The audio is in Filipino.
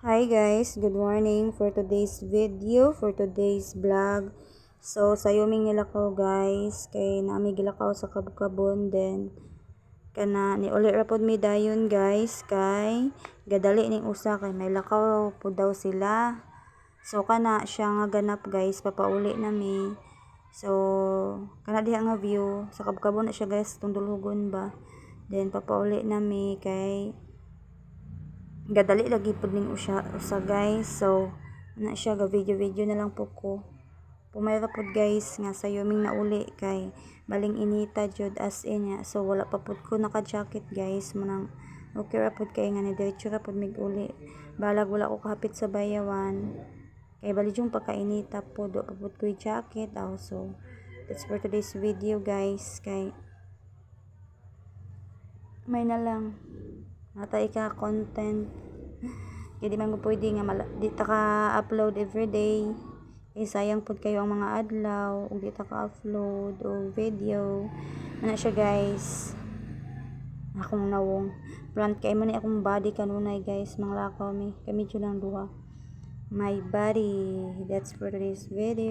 Hi guys, good morning for today's video, for today's vlog. So, sayuming nila ko guys, kay nami gilakaw sa kabukabon, then kana ni uli ra pod mi dayon guys, kay gadali ning usa kay may lakaw pod daw sila. So, kana siya nga ganap guys, papauli na mi. So, kana diha nga view, sa kabukabon na siya guys, tundulugon ba. Then, papauli na mi kay gadali lagi pud ning usa guys. So na siya ga video na lang po ko pumayra pud guys nga sayoming nauli kay baling inita jud as in ya. So wala pa pud ko naka jacket guys, manang okay ra pud kay nga ni diretso ra pud mig uli, balag wala ko kahapit sa bayawan kay bali jung pagkainita pud wa pa pud ko jacket. So that's for today's video guys, kay may na lang natay ka content kaya di man ko pwede nga di ta ka upload everyday sayang pud kayo ang mga adlaw ug di ta ka upload o video ana siya guys. Akong nawong plant kay man ni akong body kanunay guys, manglakaw mi kay medyo lang duha my body. That's for today's video.